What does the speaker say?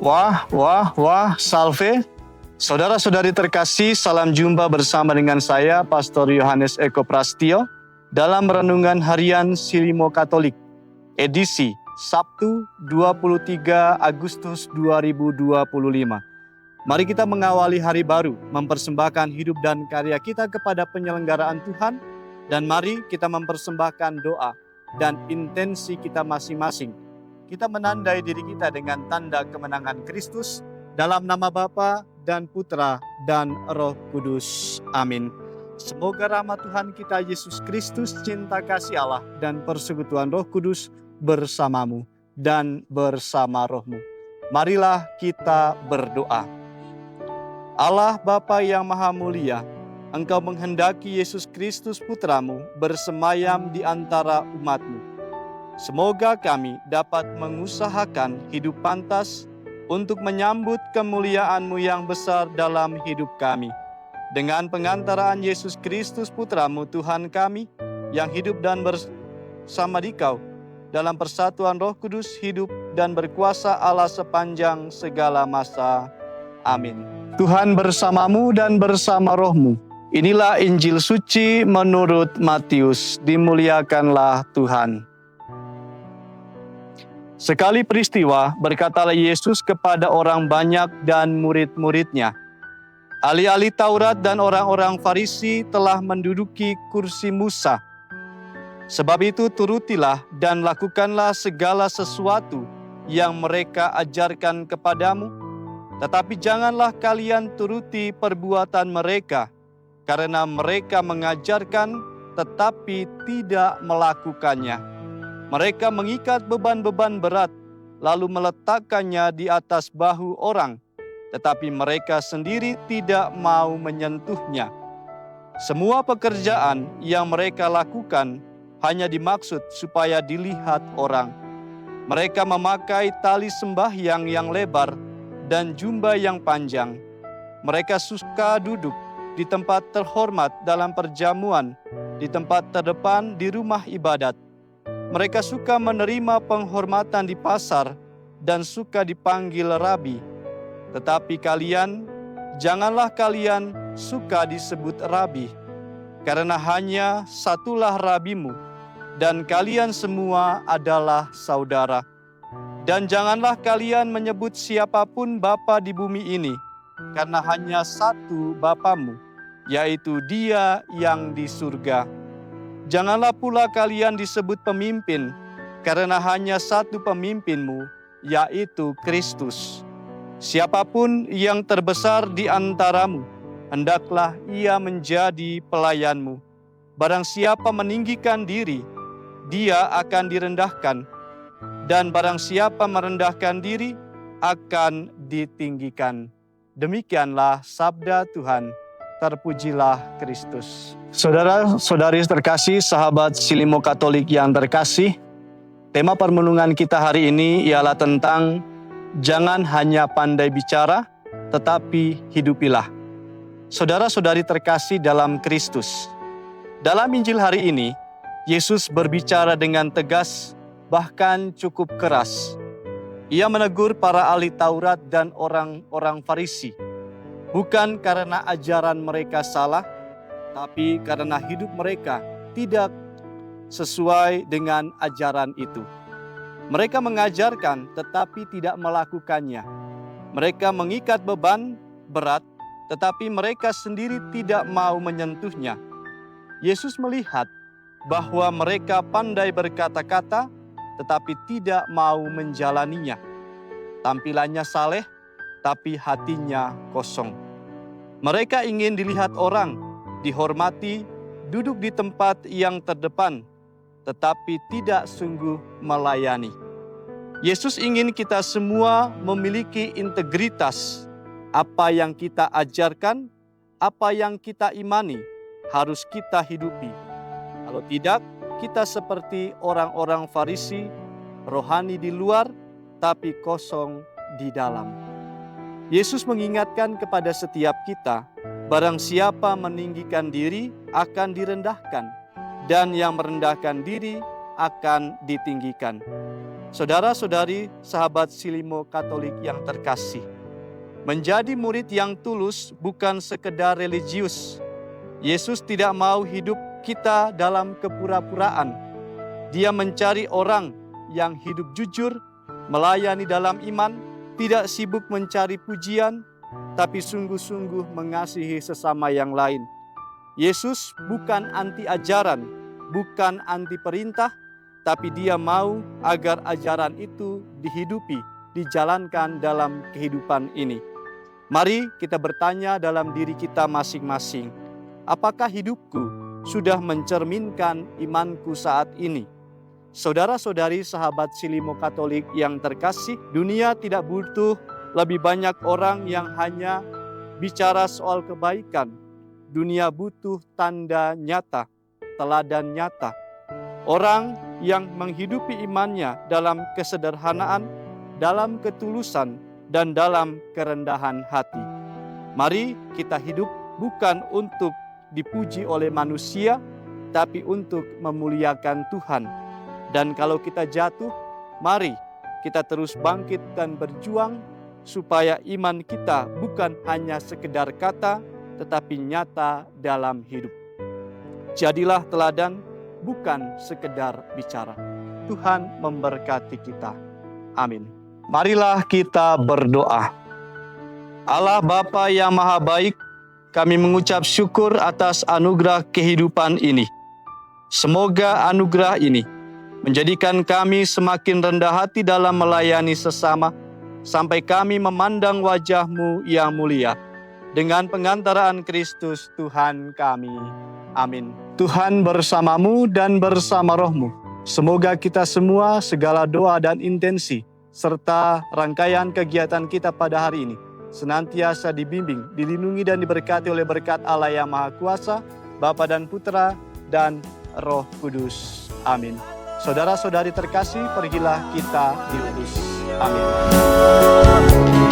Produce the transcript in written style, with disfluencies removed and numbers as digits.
Wah, salve. Saudara-saudari terkasih, salam jumpa bersama dengan saya, Pastor Yohanes Eko Prastio, dalam Renungan Harian Silimo Katolik, edisi Sabtu 23 Agustus 2025. Mari kita mengawali hari baru, mempersembahkan hidup dan karya kita kepada penyelenggaraan Tuhan, dan mari kita mempersembahkan doa dan intensi kita masing-masing. Kita menandai diri kita dengan tanda kemenangan Kristus, dalam nama Bapa dan Putra dan Roh Kudus. Amin. Semoga rahmat Tuhan kita Yesus Kristus, cinta kasih Allah, dan persekutuan Roh Kudus bersamamu dan bersama rohmu. Marilah kita berdoa. Allah Bapa yang Maha Mulia, Engkau menghendaki Yesus Kristus Putramu bersemayam di antara umat-Mu. Semoga kami dapat mengusahakan hidup pantas untuk menyambut kemuliaan-Mu yang besar dalam hidup kami. Dengan pengantaraan Yesus Kristus Putramu Tuhan kami, yang hidup dan bersama Dikau, dalam persatuan Roh Kudus, hidup dan berkuasa Allah sepanjang segala masa. Amin. Tuhan bersamamu dan bersama rohmu. Inilah Injil suci menurut Matius. Dimuliakanlah Tuhan. Sekali peristiwa, berkatalah Yesus kepada orang banyak dan murid-muridnya, ahli-ahli Taurat dan orang-orang Farisi telah menduduki kursi Musa. Sebab itu turutilah dan lakukanlah segala sesuatu yang mereka ajarkan kepadamu, tetapi janganlah kalian turuti perbuatan mereka, karena mereka mengajarkan tetapi tidak melakukannya. Mereka mengikat beban-beban berat, lalu meletakkannya di atas bahu orang, tetapi mereka sendiri tidak mau menyentuhnya. Semua pekerjaan yang mereka lakukan hanya dimaksud supaya dilihat orang. Mereka memakai tali sembahyang yang lebar dan jubah yang panjang. Mereka suka duduk di tempat terhormat dalam perjamuan, di tempat terdepan di rumah ibadat. Mereka suka menerima penghormatan di pasar dan suka dipanggil rabi. Tetapi kalian, janganlah kalian suka disebut rabi, karena hanya satulah rabimu, dan kalian semua adalah saudara. Dan janganlah kalian menyebut siapapun bapa di bumi ini, karena hanya satu Bapamu, yaitu Dia yang di surga. Janganlah pula kalian disebut pemimpin, karena hanya satu pemimpinmu, yaitu Kristus. Siapapun yang terbesar di antaramu, hendaklah ia menjadi pelayanmu. Barang siapa meninggikan diri, dia akan direndahkan, dan barang siapa merendahkan diri, akan ditinggikan. Demikianlah sabda Tuhan. Terpujilah Kristus. Saudara-saudari terkasih, sahabat Silimo Katolik yang terkasih, tema permenungan kita hari ini ialah tentang jangan hanya pandai bicara, tetapi hidupilah. Saudara-saudari terkasih dalam Kristus, dalam Injil hari ini, Yesus berbicara dengan tegas, bahkan cukup keras. Ia menegur para ahli Taurat dan orang-orang Farisi, bukan karena ajaran mereka salah, tapi karena hidup mereka tidak sesuai dengan ajaran itu. Mereka mengajarkan tetapi tidak melakukannya. Mereka mengikat beban berat, tetapi mereka sendiri tidak mau menyentuhnya. Yesus melihat bahwa mereka pandai berkata-kata, tetapi tidak mau menjalaninya. Tampilannya saleh, tapi hatinya kosong. Mereka ingin dilihat orang, dihormati, duduk di tempat yang terdepan, tetapi tidak sungguh melayani. Yesus ingin kita semua memiliki integritas. Apa yang kita ajarkan, apa yang kita imani, harus kita hidupi. Kalau tidak, kita seperti orang-orang Farisi, rohani di luar, tapi kosong di dalam. Yesus mengingatkan kepada setiap kita, barang siapa meninggikan diri akan direndahkan, dan yang merendahkan diri akan ditinggikan. Saudara-saudari, sahabat Silimo Katolik yang terkasih, menjadi murid yang tulus bukan sekedar religius. Yesus tidak mau hidup kita dalam kepura-puraan. Dia mencari orang yang hidup jujur, melayani dalam iman, tidak sibuk mencari pujian, tapi sungguh-sungguh mengasihi sesama yang lain. Yesus bukan anti ajaran, bukan anti perintah, tapi dia mau agar ajaran itu dihidupi, dijalankan dalam kehidupan ini. Mari kita bertanya dalam diri kita masing-masing, apakah hidupku sudah mencerminkan imanku saat ini? Saudara-saudari sahabat Silimo Katolik yang terkasih, dunia tidak butuh lebih banyak orang yang hanya bicara soal kebaikan. Dunia butuh tanda nyata, teladan nyata. Orang yang menghidupi imannya dalam kesederhanaan, dalam ketulusan, dan dalam kerendahan hati. Mari kita hidup bukan untuk dipuji oleh manusia, tapi untuk memuliakan Tuhan. Dan kalau kita jatuh, mari kita terus bangkit dan berjuang supaya iman kita bukan hanya sekedar kata, tetapi nyata dalam hidup. Jadilah teladan, bukan sekedar bicara. Tuhan memberkati kita. Amin. Marilah kita berdoa. Allah Bapa yang Maha Baik, kami mengucap syukur atas anugerah kehidupan ini. Semoga anugerah ini menjadikan kami semakin rendah hati dalam melayani sesama, sampai kami memandang wajah-Mu yang mulia. Dengan pengantaraan Kristus Tuhan kami. Amin. Tuhan bersamamu dan bersama rohmu. Semoga kita semua, segala doa dan intensi, serta rangkaian kegiatan kita pada hari ini, senantiasa dibimbing, dilindungi dan diberkati oleh berkat Allah yang Maha Kuasa, Bapa dan Putra dan Roh Kudus. Amin. Saudara-saudari terkasih, pergilah kita diutus. Amin.